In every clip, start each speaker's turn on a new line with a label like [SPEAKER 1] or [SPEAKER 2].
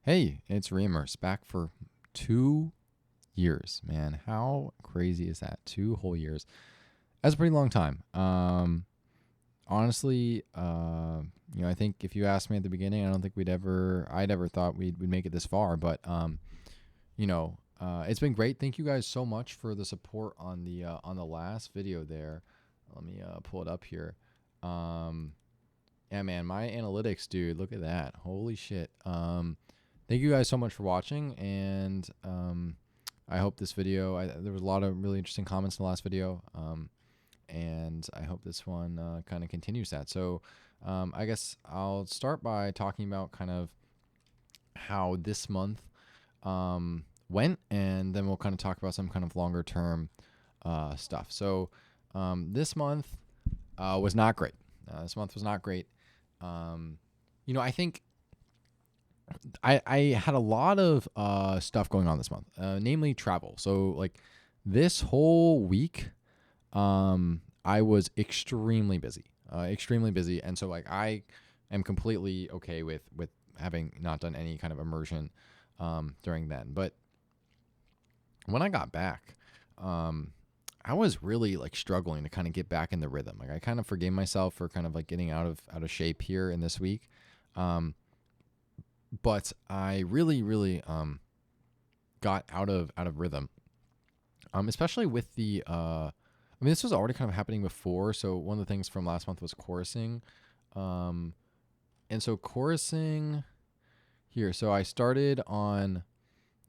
[SPEAKER 1] Hey, it's Reimers back for 2 years, man. How crazy is that? 2 whole years. That's a pretty long time. Honestly, I think if you asked me at the beginning, I don't think I'd ever thought we'd make it this far. But it's been great. Thank you guys so much for the support on the last video there. Let me pull it up here. Yeah, man, my analytics, dude. Look at that. Holy shit. Thank you guys so much for watching, and I hope this video, there was a lot of really interesting comments in the last video, and I hope this one kind of continues that. So I guess I'll start by talking about kind of how this month went, and then we'll kind of talk about some kind of longer term stuff. So this month was not great. This month was not great. I think I had a lot of stuff going on this month, namely travel. So like this whole week, I was extremely busy, and so like I am completely okay with having not done any kind of immersion during then. But when I got back, I was really like struggling to kind of get back in the rhythm. Like I kind of forgave myself for kind of like getting out of shape here in this week. But I really got out of rhythm, especially with the this was already kind of happening before. So one of the things from last month was chorusing, and so chorusing here. So I started on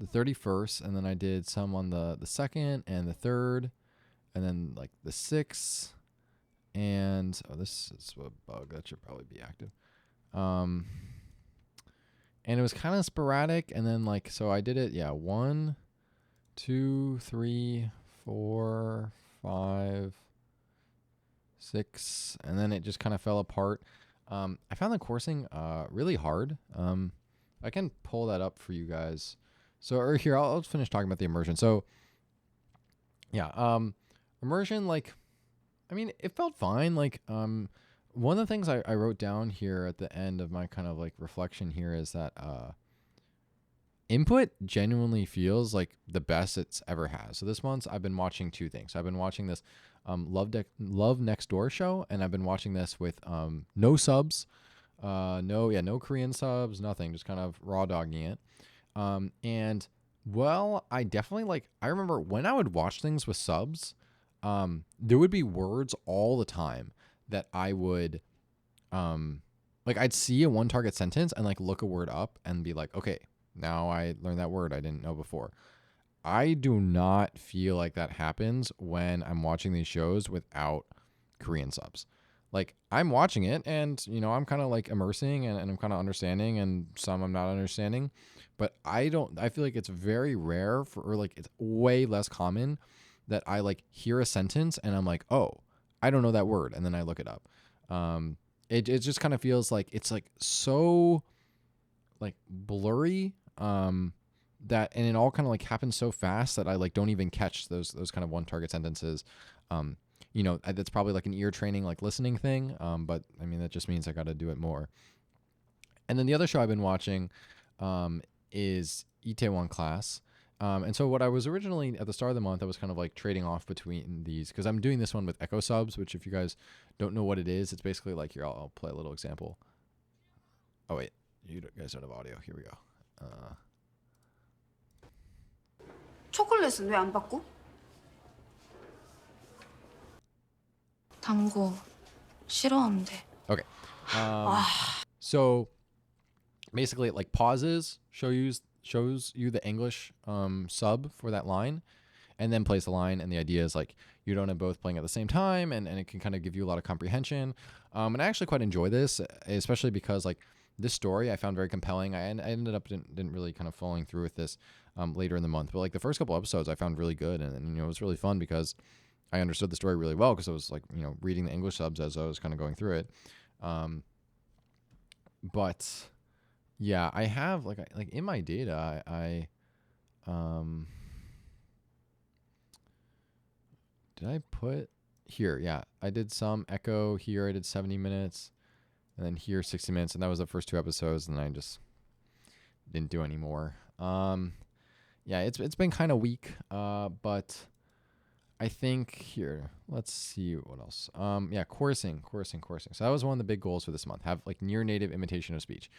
[SPEAKER 1] the 31st, and then I did some on the 2nd and the 3rd, and then like the 6th, and this is a bug that should probably be active. And it was kind of sporadic, and then like so I did it 1 2 3 4 5 6, and then it just kind of fell apart. I found the coursing really hard. I can pull that up for you guys. So or here I'll finish talking about the immersion. So immersion, like it felt fine. Like one of the things I wrote down here at the end of my kind of like reflection here is that input genuinely feels like the best it's ever has. So this month I've been watching two things. I've been watching this Love Next Door show, and I've been watching this with no subs, no Korean subs, nothing, just kind of raw dogging it. And well, I definitely I remember when I would watch things with subs, there would be words all the time that I would I'd see a one target sentence and like look a word up and be like, okay, now I learned that word I didn't know before. I do not feel like that happens when I'm watching these shows without Korean subs. Like I'm watching it and I'm kind of like immersing and I'm kind of understanding, and some I'm not understanding, but I feel like it's very rare it's way less common that I like hear a sentence and I'm like, oh, I don't know that word, and then I look it up. It just kind of feels like it's like so like blurry, that, and it all kind of like happens so fast that I like don't even catch those kind of one target sentences. That's probably like an ear training, like listening thing. But that just means I got to do it more. And then the other show I've been watching is Itaewon Class. And so what I was originally at the start of the month, I was kind of like trading off between these because I'm doing this one with echo subs, which if you guys don't know what it is, it's basically like here, I'll play a little example. Oh wait, you guys don't have audio. Here we go.
[SPEAKER 2] 초콜릿은 왜 안 받고? 단거 싫어하는데.
[SPEAKER 1] Okay. So basically it like pauses, shows you the English sub for that line, and then plays the line. And the idea is like you don't have both playing at the same time, and it can kind of give you a lot of comprehension. And I actually quite enjoy this, especially because like this story I found very compelling. I ended up didn't really kind of following through with this later in the month, but like the first couple episodes I found really good, and it was really fun because I understood the story really well because I was like reading the English subs as I was kind of going through it. But yeah, I have like in my data I did I put here? Yeah, I did some echo here. I did 70 minutes, and then here 60 minutes, and that was the first two episodes, and I just didn't do anymore. Yeah, it's been kind of weak. But I think here, let's see what else. Yeah, coursing. So that was one of the big goals for this month. Have like near native imitation of speech.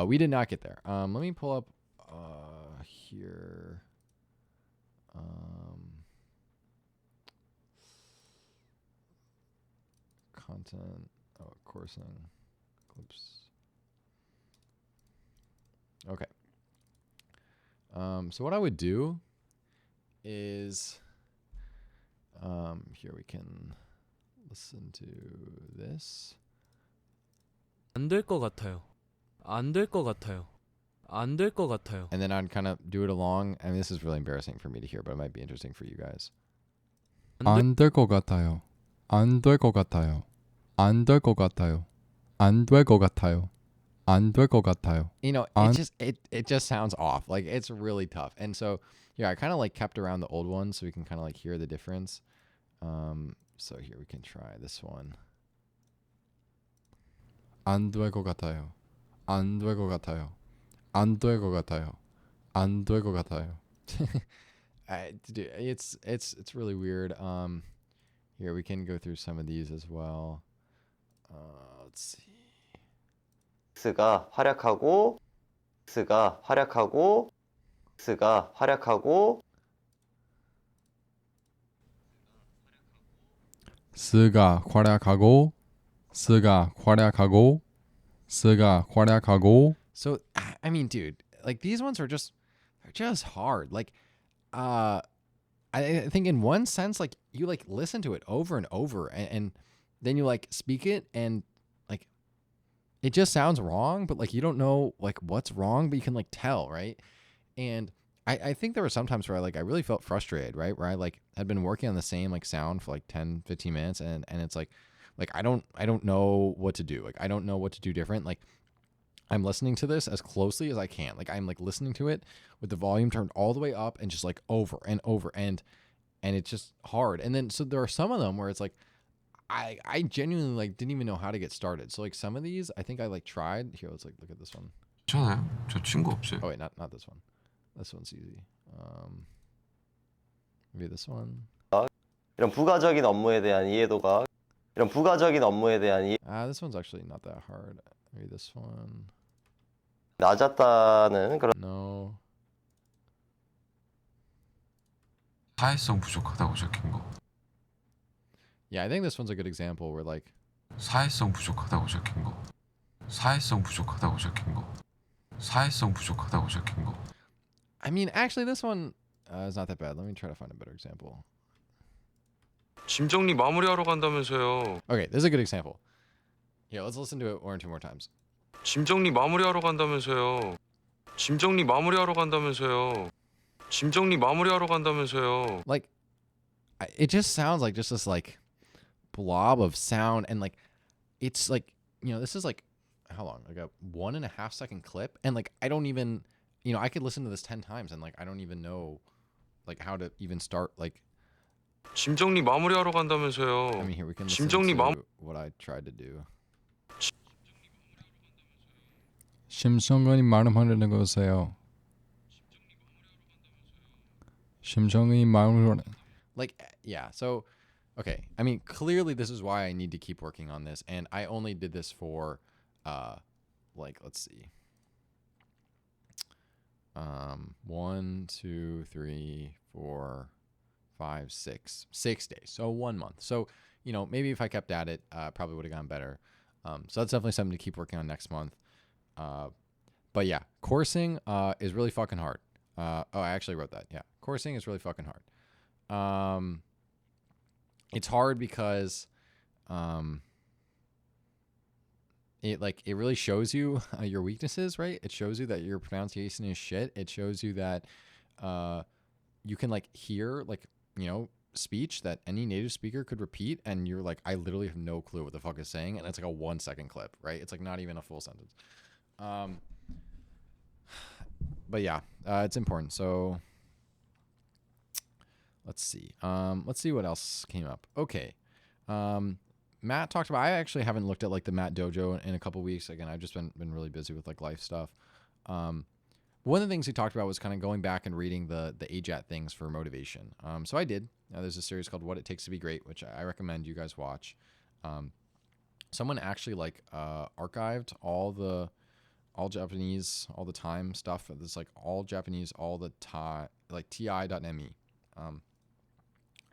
[SPEAKER 1] We did not get there. Let me pull up here. Content. Oh, coursing. Clips. Okay. So what I would do is, here we can listen to this.
[SPEAKER 3] 안 될 것 같아요. 안 될 것 같아요. 안 될 것 같아요.
[SPEAKER 1] And then I'd kind of do it along. I mean, this is really embarrassing for me to hear, but it might be interesting for you guys.
[SPEAKER 4] 안 될 것 같아요. 안 될 것 같아요. 안 될 것 같아요. 안 될 것 같아요. 안 될 것 같아요.
[SPEAKER 1] You know, it just sounds off. Like it's really tough. And so yeah, I kind of like kept around the old ones so we can kind of like hear the difference. So here we can try this one.
[SPEAKER 4] 안 될 것 같아요. 안 될 것 같아요. 안 될 것 같아요. 안 될 것 같아요.
[SPEAKER 1] Dude, it's really weird. Here we can go through some of these as well. Let's see.
[SPEAKER 5] X가 활약하고 X가 활약하고 X가 활약하고
[SPEAKER 4] 스가 활약하고 스가 활약하고 스가 활약하고.
[SPEAKER 1] So I mean, dude, like these ones are they're just hard. Like I think in one sense, like you like listen to it over and over and then you like speak it and like it just sounds wrong, but like you don't know like what's wrong, but you can like tell, right? And I think there were some times where I really felt frustrated, right? Where I like had been working on the same like sound for like 10, 15 minutes and it's like I don't know what to do. Like I don't know what to do different. Like I'm listening to this as closely as I can. Like I'm like listening to it with the volume turned all the way up and just like over and over and it's just hard. And then so there are some of them where it's like I genuinely like didn't even know how to get started. So like some of these I think I like tried. Here, let's like look at this one.
[SPEAKER 6] 괜찮아요. 저 친구 없어요.
[SPEAKER 1] Oh wait, not this one. This one's easy. Maybe this one.
[SPEAKER 5] 이런 부가적인 업무에 대한 이해도가 이런 부가적인 업무에 대한 이해
[SPEAKER 1] This one's actually not that hard. Maybe this one.
[SPEAKER 5] 낮았다는 그런
[SPEAKER 1] No.
[SPEAKER 6] 사회성 부족하다고 적힌 거.
[SPEAKER 1] Yeah, I think this one's a good example where like
[SPEAKER 6] 사회성 부족하다고 적힌 거. 사회성 부족하다고 적힌 거. 사회성 부족하다고 적힌 거.
[SPEAKER 1] I mean, actually this one is not that bad. Let me try to find a better example.
[SPEAKER 3] 짐 정리 마무리하러 간다면서요.
[SPEAKER 1] Okay, this is a good example. Here, let's listen to it one or two more times.
[SPEAKER 3] 짐 정리 마무리하러 간다면서요. 짐 정리 마무리하러 간다면서요. 짐 정리 마무리하러 간다면서요.
[SPEAKER 1] Like, it just sounds like just this like blob of sound, and like it's like, you know, this is like how long? Like a 1.5 second clip, and like I don't even, you know, I could listen to this 10 times and like I don't even know like how to even start like.
[SPEAKER 3] 짐 정리 마무리하러 간다면서요.
[SPEAKER 1] I mean, here we can
[SPEAKER 3] 짐
[SPEAKER 1] listen
[SPEAKER 3] 정리
[SPEAKER 1] to what I tried to do.
[SPEAKER 4] 심성근이 말하려는 거세요. 심성근이 말하려는.
[SPEAKER 1] Like, yeah, so okay, I mean, clearly this is why I need to keep working on this, and I only did this for like, let's see, 1 2 3 4 5 6 days, so 1 month. So, you know, maybe if I kept at it, probably would have gone better. So that's definitely something to keep working on next month. But yeah, coursing is really fucking hard. Oh, I actually wrote that. Yeah, coursing is really fucking hard. It's hard because it really shows you your weaknesses, right? It shows you that your pronunciation is shit. It shows you that you can like hear like, you know, speech that any native speaker could repeat, and you're like, I literally have no clue what the fuck is saying, and it's like a 1 second clip, right? It's like not even a full sentence. But yeah, it's important. So let's see. Let's see what else came up. Okay. Matt talked about, I actually haven't looked at like the Matt Dojo in a couple weeks. Again, I've just been really busy with like life stuff. one of the things he talked about was kind of going back and reading the AJAT things for motivation. So I did. There's a series called What It Takes to Be Great, which I recommend you guys watch. Someone actually like archived all Japanese all the time stuff. There's like all Japanese all the time, like ti.me.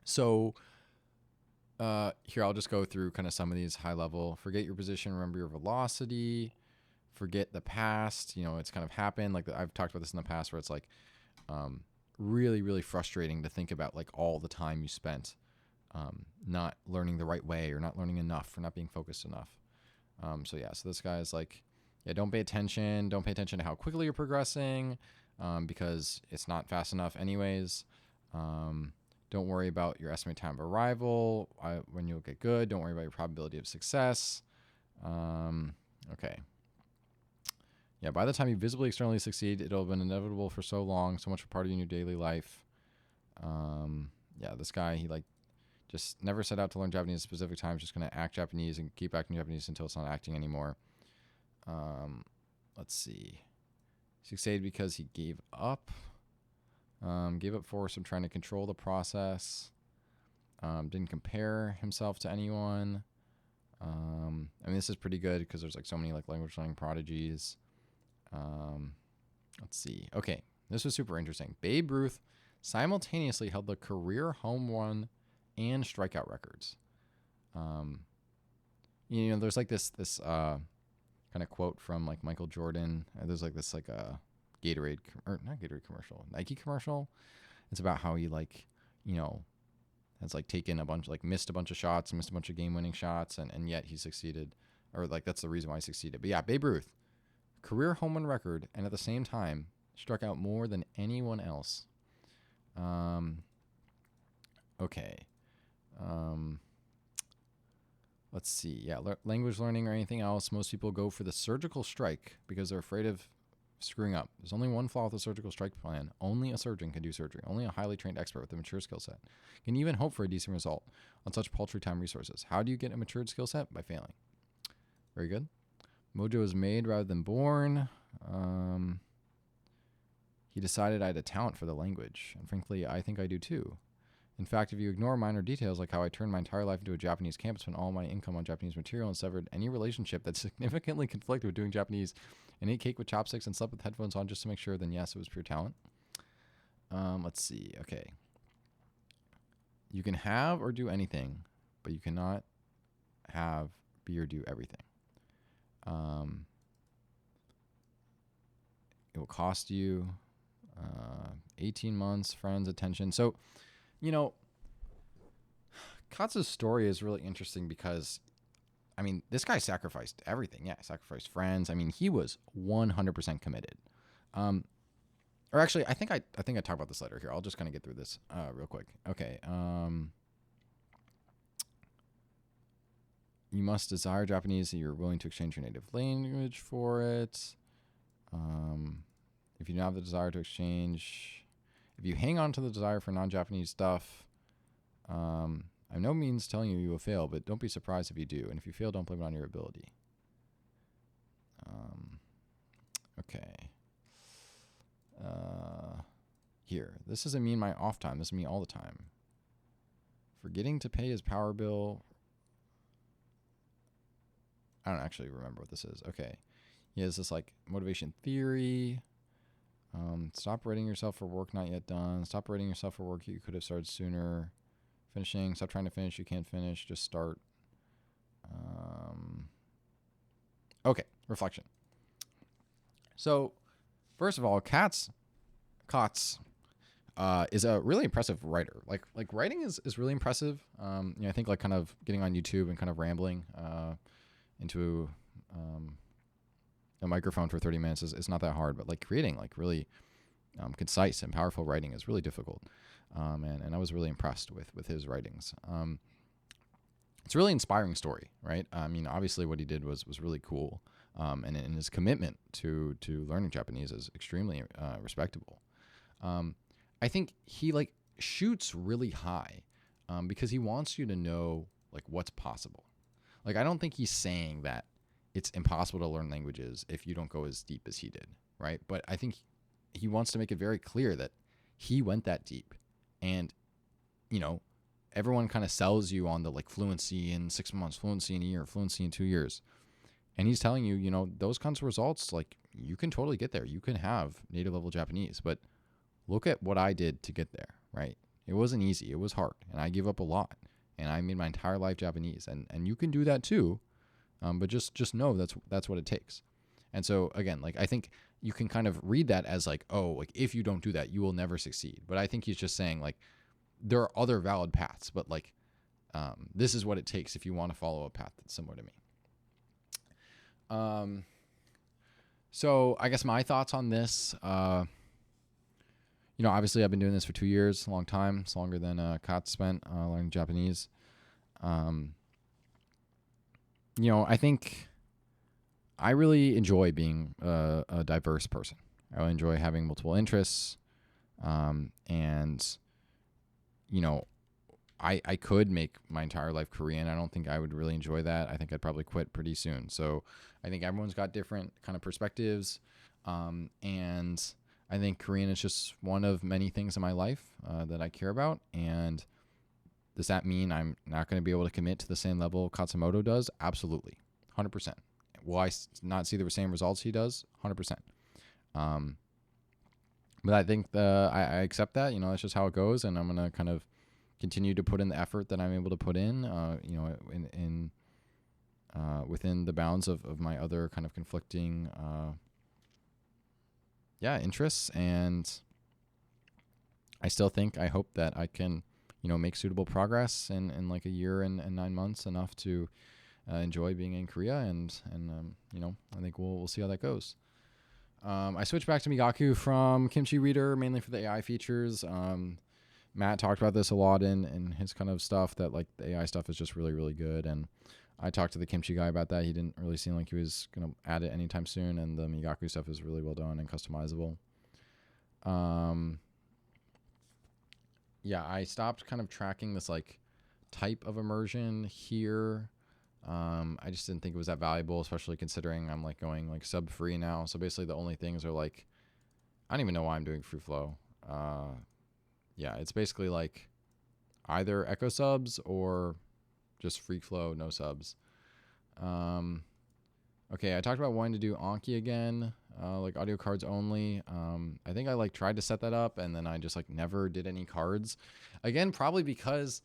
[SPEAKER 1] So here I'll just go through kind of some of these high level. Forget your position, remember your velocity. Forget the past. You know, it's kind of happened. Like I've talked about this in the past, where it's like really, really frustrating to think about like all the time you spent not learning the right way, or not learning enough, or not being focused enough. So this guy is like, yeah, don't pay attention. Don't pay attention to how quickly you're progressing, because it's not fast enough anyways. Don't worry about your estimated time of arrival when you'll get good. Don't worry about your probability of success. Okay. Yeah, by the time you visibly externally succeed, it'll have been inevitable for so long, so much a part of you in your daily life. This guy, he like just never set out to learn Japanese at specific times, just going to act Japanese and keep acting Japanese until it's not acting anymore. Let's see. Succeeded because he gave up. Gave up force from trying to control the process. Didn't compare himself to anyone. This is pretty good because there's like so many like language learning prodigies. Let's see. Okay, this was super interesting. Babe Ruth simultaneously held the career home run and strikeout records. There's like this kind of quote from like Michael Jordan. There's like this like a Gatorade or not Gatorade commercial, Nike commercial. It's about how he like, has like taken a bunch, like missed a bunch of shots, missed a bunch of game-winning shots, and yet he succeeded, or like that's the reason why he succeeded. But yeah, Babe Ruth, career home run record, and at the same time struck out more than anyone else. Okay. Let's see. Yeah, language learning or anything else, most people go for the surgical strike because they're afraid of screwing up. There's only one flaw with the surgical strike plan. Only a surgeon can do surgery. Only a highly trained expert with a mature skill set can even hope for a decent result on such paltry time resources. How do you get a matured skill set? By failing. Very good. Mojo is made rather than born. He decided I had a talent for the language, and frankly, I think I do too. In fact, if you ignore minor details like how I turned my entire life into a Japanese camp, spent all my income on Japanese material, and severed any relationship that significantly conflicted with doing Japanese, and ate cake with chopsticks and slept with headphones on just to make sure, then yes, it was pure talent. Let's see. Okay. You can have or do anything, but you cannot have, be, or do everything. It will cost you 18 months, friends, attention. So, Katsu's story is really interesting because, this guy sacrificed everything. Yeah, sacrificed friends. He was 100% committed. Or actually, I think I talked about this later. Here, I'll just kind of get through this real quick. Okay. You must desire Japanese, so you're willing to exchange your native language for it. If you don't have the desire to exchange, if you hang on to the desire for non-Japanese stuff, I'm no means telling you will fail, but don't be surprised if you do. And if you fail, don't blame it on your ability. Okay. Here. This doesn't mean my off time. This is me all the time. Forgetting to pay his power bill. I don't actually remember what this is. Okay. He has this like motivation theory. Stop rating yourself for work not yet done. Stop rating yourself for work you could have started sooner. Finishing. Stop trying to finish. You can't finish. Just start. Okay. Reflection. So, first of all, Kotz is a really impressive writer. Like writing is really impressive. I think like kind of getting on YouTube and kind of rambling into a microphone for 30 minutes is not that hard, but like creating like really concise and powerful writing is really difficult. And I was really impressed with his writings. It's a really inspiring story, right? Obviously what he did was really cool. And his commitment to learning Japanese is extremely respectable. I think he like shoots really high because he wants you to know like what's possible. Like, I don't think he's saying that it's impossible to learn languages if you don't go as deep as he did, right? But I think he wants to make it very clear that he went that deep. And, you know, everyone kind of sells you on the like fluency in 6 months, fluency in a year, fluency in 2 years. And he's telling you, you know, those kinds of results, like you can totally get there. You can have native level Japanese, but look at what I did to get there, right? It wasn't easy. It was hard. And I gave up a lot. And I made my entire life Japanese. And you can do that too. But just know that's what it takes. And so again, like I think you can kind of read that as like, oh, like if you don't do that, you will never succeed. But I think he's just saying like there are other valid paths, but like this is what it takes if you want to follow a path that's similar to me. So I guess my thoughts on this, you know, obviously I've been doing this for 2 years, a long time. It's longer than Kat spent learning Japanese. You know, I think I really enjoy being a diverse person. I really enjoy having multiple interests. And, you know, I could make my entire life Korean. I don't think I would really enjoy that. I think I'd probably quit pretty soon. So I think everyone's got different kind of perspectives. And I think Korean is just one of many things in my life that I care about. And does that mean I'm not going to be able to commit to the same level Katsumoto does? Absolutely. 100%. Will I not see the same results he does? 100%. But I think I accept that. You know, that's just how it goes. And I'm going to kind of continue to put in the effort that I'm able to put in, you know, in within the bounds of my other kind of conflicting, interests. And I still think, I hope that I can, you know, make suitable progress in like a year and 9 months, enough to enjoy being in Korea. And you know, I think we'll see how that goes. I switched back to Migaku from Kimchi Reader mainly for the AI features. Matt talked about this a lot in his kind of stuff, that like the AI stuff is just really, really good. And I talked to the Kimchi guy about that. He didn't really seem like he was going to add it anytime soon. And the Migaku stuff is really well done and customizable. Yeah, I stopped kind of tracking this like type of immersion here. I just didn't think it was that valuable, especially considering I'm like going like sub free now. So basically the only things are like, I don't even know why I'm doing free flow. Yeah, it's basically like either echo subs or just free flow, no subs. Okay, I talked about wanting to do Anki again, like audio cards only. I think I like tried to set that up and then I just like never did any cards. Again, probably because,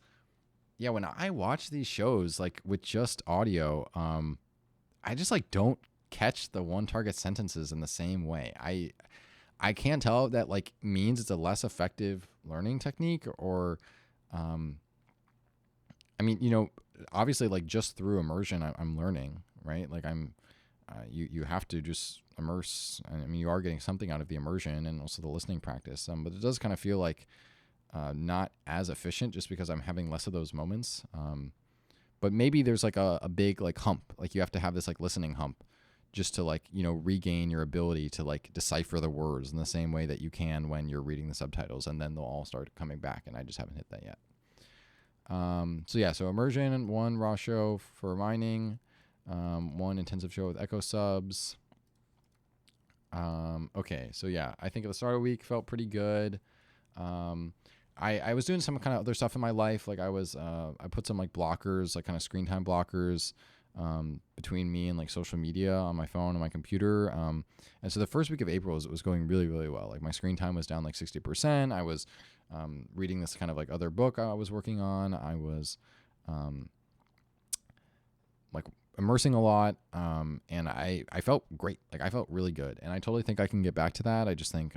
[SPEAKER 1] yeah, when I watch these shows like with just audio, I just like don't catch the one target sentences in the same way. I can't tell if that like means it's a less effective learning technique or, I mean, you know, obviously like just through immersion, I'm learning, right? Like you have to just immerse. I mean, you are getting something out of the immersion and also the listening practice. But it does kind of feel like not as efficient just because I'm having less of those moments. But maybe there's like a big like hump, like you have to have this like listening hump just to like, you know, regain your ability to like decipher the words in the same way that you can when you're reading the subtitles, and then they'll all start coming back. And I just haven't hit that yet. So yeah, so immersion, 1 raw show for mining, 1 intensive show with echo subs. Okay, so yeah, I think at the start of the week felt pretty good. I was doing some kind of other stuff in my life. Like I put some like blockers, like kind of screen time blockers, between me and like social media on my phone and my computer. And so the first week of April was going really, really well. Like my screen time was down like 60%. I was, reading this kind of like other book I was working on. I was, like immersing a lot. And I felt great. Like I felt really good, and I totally think I can get back to that. I just think,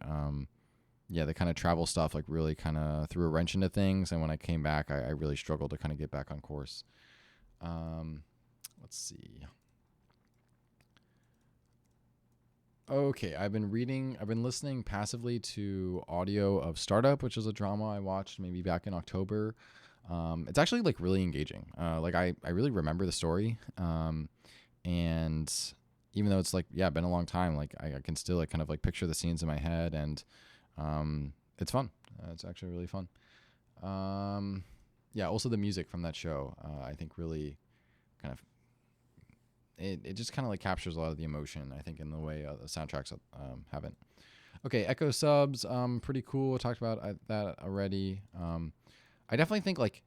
[SPEAKER 1] yeah, the kind of travel stuff like really kind of threw a wrench into things. And when I came back, I really struggled to kind of get back on course. Let's see. Okay, I've been listening passively to audio of Startup, which is a drama I watched maybe back in October. It's actually like really engaging. Like I really remember the story. And even though it's like, yeah, been a long time, like I can still like kind of like picture the scenes in my head, and it's fun. It's actually really fun. Yeah, also the music from that show, I think really kind of, it just kind of like captures a lot of the emotion, I think, in the way the soundtracks haven't. Okay, Echo subs, pretty cool. Talked about that already. I definitely think like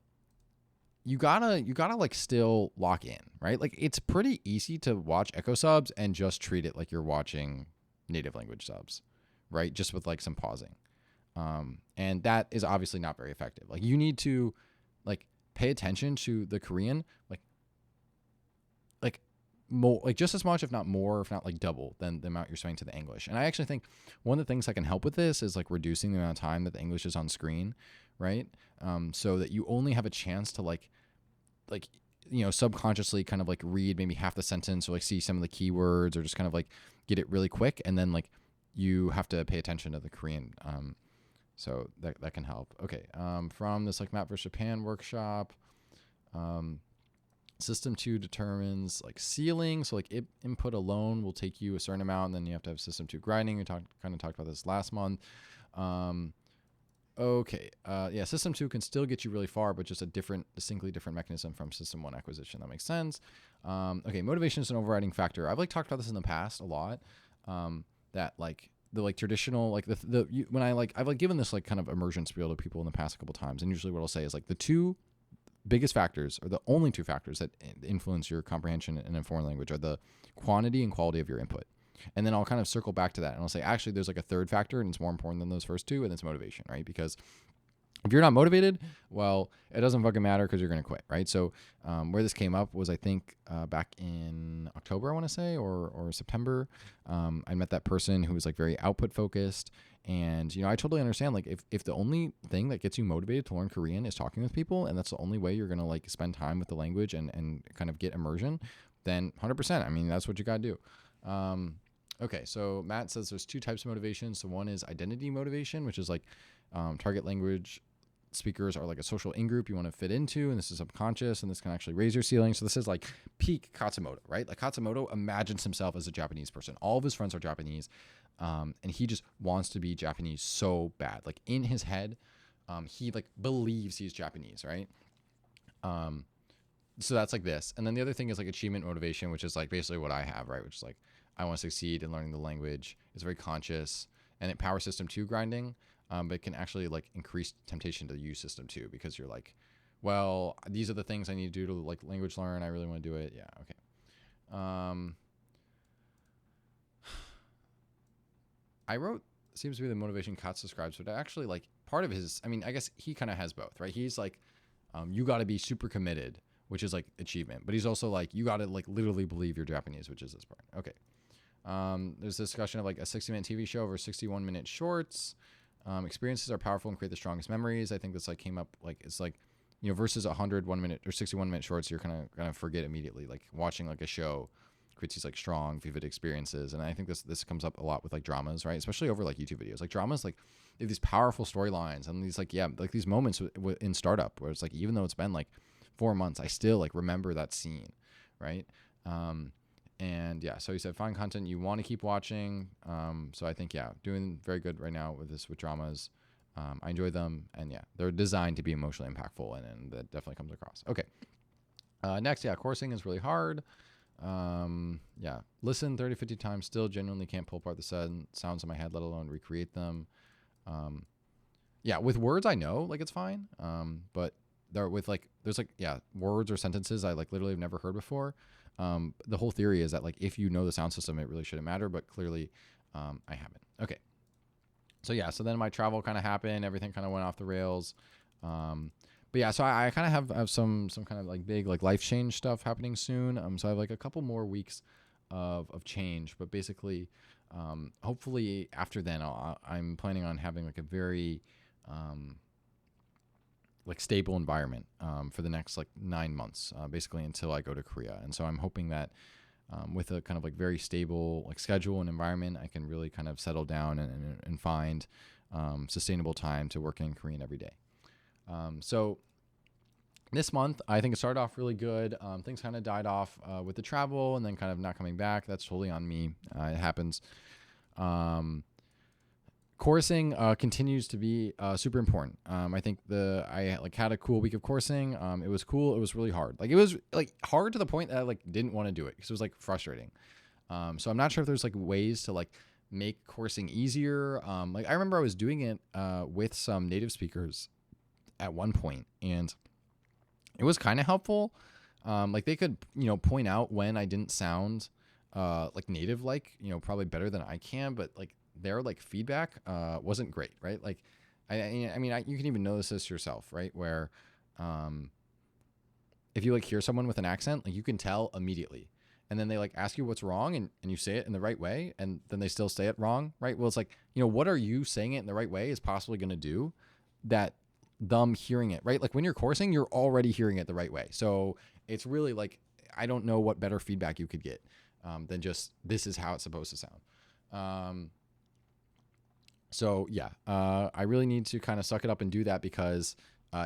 [SPEAKER 1] you gotta like still lock in, right? Like it's pretty easy to watch Echo subs and just treat it like you're watching native language subs, right? Just with like some pausing. And that is obviously not very effective. Like you need to like pay attention to the Korean, like more, like just as much, if not more, if not like double than the amount you're spending to the English. And I actually think one of the things that can help with this is like reducing the amount of time that the English is on screen, right? So that you only have a chance to like subconsciously kind of like read maybe half the sentence or like see some of the keywords or just kind of like get it really quick, and then like you have to pay attention to the Korean. So that can help. Okay. From this like Map vs Japan workshop, System 2 determines like ceiling. So like input alone will take you a certain amount, and then you have to have System 2 grinding. We kind of talked about this last month. Okay. Yeah, System 2 can still get you really far, but just a distinctly different mechanism from System 1 acquisition. That makes sense. Okay, motivation is an overriding factor. I've like talked about this in the past a lot. That like the like traditional like when I've like given this like kind of immersion spiel to people in the past a couple times, and usually what I'll say is like the two biggest factors, or the only two factors that influence your comprehension in a foreign language, are the quantity and quality of your input. And then I'll kind of circle back to that and I'll say, actually, there's like a third factor and it's more important than those first two, and it's motivation, right? Because if you're not motivated, well, it doesn't fucking matter because you're going to quit, right? So where this came up was, I think, back in October, I want to say, or September. I met that person who was like very output focused. And, I totally understand, like, if the only thing that gets you motivated to learn Korean is talking with people, and that's the only way you're going to like spend time with the language and kind of get immersion, then 100%. I mean, that's what you got to do. Okay, so Matt says there's two types of motivation. So one is identity motivation, which is like target language speakers are like a social in-group you want to fit into, and this is subconscious, and this can actually raise your ceiling. So this is like peak Katsumoto, right? Like Katsumoto imagines himself as a Japanese person. All of his friends are Japanese, and he just wants to be Japanese so bad. Like in his head, he like believes he's Japanese, right? So that's like this. And then the other thing is like achievement motivation, which is like basically what I have, right? Which is like I want to succeed in learning the language. It's very conscious, and it power System 2 grinding. But it can actually like increase temptation to use System 2 because you're like, well, these are the things I need to do to like language learn. I really want to do it. Yeah. Okay. I wrote, seems to be the motivation Katz describes, but actually like part of his, I mean, I guess he kind of has both, right? He's like, you got to be super committed, which is like achievement, but he's also like, you got to like literally believe you're Japanese, which is this part. Okay. There's a discussion of like a 60-minute TV show over 61-minute shorts. Experiences are powerful and create the strongest memories. I think this like came up like it's like versus 100 1-minute or 61-minute shorts, you're kind of gonna forget immediately. Like watching like a show creates these like strong, vivid experiences, and I think this comes up a lot with like dramas, right? Especially over like YouTube videos. Like dramas, like they have these powerful storylines and these like these moments in Startup where it's like even though it's been like 4 months, I still like remember that scene, right? And yeah, so he said, find content you want to keep watching. So I think, doing very good right now with dramas. I enjoy them, and they're designed to be emotionally impactful, and that definitely comes across. Okay. Next, coursing is really hard. Listen 30, 50 times, still genuinely can't pull apart the sounds in my head, let alone recreate them. With words, I know, like, it's fine. But there's words or sentences I like literally have never heard before. The whole theory is that like if you know the sound system, it really shouldn't matter, but clearly I haven't. Okay. So then my travel kind of happened, everything kind of went off the rails. So I kind of have some kind of like big like life change stuff happening soon. So I have like a couple more weeks of change, but basically hopefully after then I'm planning on having like a very like stable environment for the next like 9 months, basically until I go to Korea. And so I'm hoping that with a kind of like very stable like schedule and environment, I can really kind of settle down and find sustainable time to work in Korean every day. So this month, I think it started off really good. Things kind of died off with the travel and then kind of not coming back. That's totally on me. It happens. Coursing continues to be super important. I think I like had a cool week of coursing. It was cool. It was really hard. Like it was like hard to the point that I like didn't want to do it because it was like frustrating. So I'm not sure if there's like ways to like make coursing easier. Like I remember I was doing it with some native speakers at one point, and it was kind of helpful. Like they could, point out when I didn't sound like native, like, probably better than I can, but like their like feedback wasn't great, right? Like, I mean, you can even notice this yourself, right? Where if you like hear someone with an accent, like you can tell immediately. And then they like ask you what's wrong, and you say it in the right way, and then they still say it wrong, right? Well, it's like, what are you saying it in the right way is possibly going to do that them hearing it, right? Like when you're coursing, you're already hearing it the right way. So it's really like, I don't know what better feedback you could get than just, this is how it's supposed to sound. So yeah, I really need to kind of suck it up and do that, because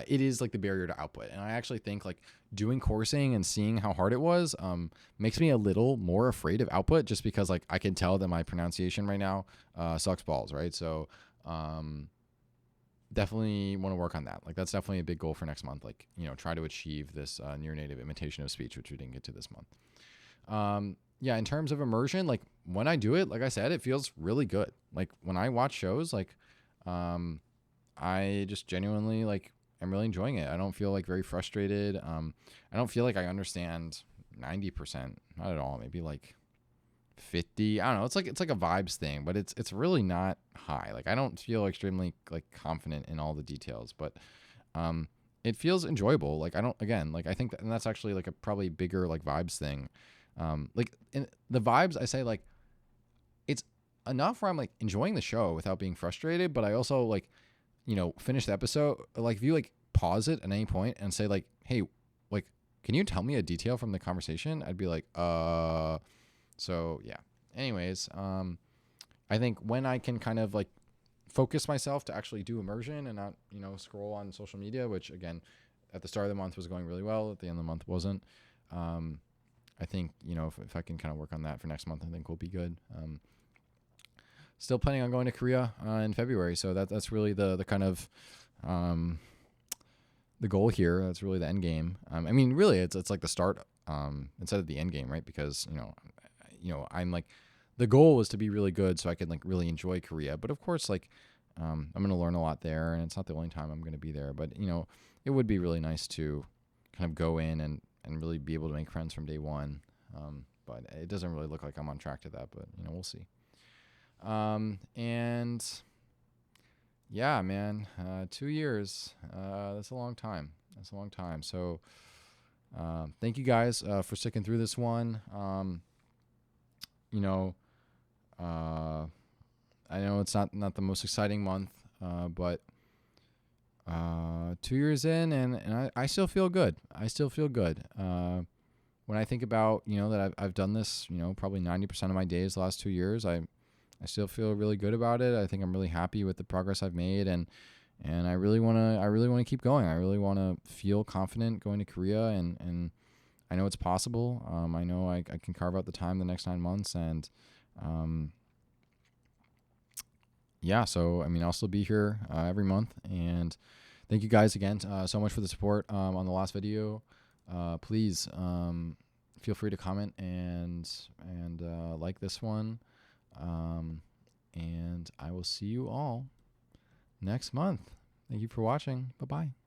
[SPEAKER 1] it is like the barrier to output. And I actually think like doing coursing and seeing how hard it was makes me a little more afraid of output, just because like I can tell that my pronunciation right now sucks balls, right? So definitely want to work on that. Like that's definitely a big goal for next month. Like, try to achieve this near native imitation of speech, which we didn't get to this month. Yeah, in terms of immersion, like when I do it, like I said, it feels really good. Like when I watch shows, like I just genuinely like I'm really enjoying it. I don't feel like very frustrated. I don't feel like I understand 90%, not at all. Maybe like 50. I don't know. It's like a vibes thing, but it's really not high. Like I don't feel extremely like confident in all the details, but it feels enjoyable. Like I don't, again, like I think that, and that's actually like a probably bigger like vibes thing. Like in the vibes, I say like it's enough where I'm like enjoying the show without being frustrated, but I also like, finish the episode. Like if you like pause it at any point and say like, hey, like, can you tell me a detail from the conversation? I'd be like, so yeah. Anyways, I think when I can kind of like focus myself to actually do immersion and not, scroll on social media, which again, at the start of the month was going really well. At the end of the month wasn't. I think, if I can kind of work on that for next month, I think we'll be good. Still planning on going to Korea in February. So that's really the kind of the goal here. That's really the end game. I mean, really, it's like the start instead of the end game, right? Because, I'm like, the goal was to be really good so I could like really enjoy Korea. But of course, like I'm going to learn a lot there, and it's not the only time I'm going to be there. But, it would be really nice to kind of go in and really be able to make friends from day one. But it doesn't really look like I'm on track to that, but we'll see. And yeah, man, 2 years, that's a long time. That's a long time. So, thank you guys, for sticking through this one. I know it's not the most exciting month, but 2 years in, and I still feel good. I still feel good. When I think about, that I've done this, probably 90% of my days the last 2 years, I still feel really good about it. I think I'm really happy with the progress I've made, and I really want to keep going. I really want to feel confident going to Korea, and I know it's possible. I know I can carve out the time the next 9 months, and yeah, so I mean, I'll still be here every month, and thank you guys again so much for the support on the last video. Please feel free to comment and like this one, and I will see you all next month. Thank you for watching. Bye bye.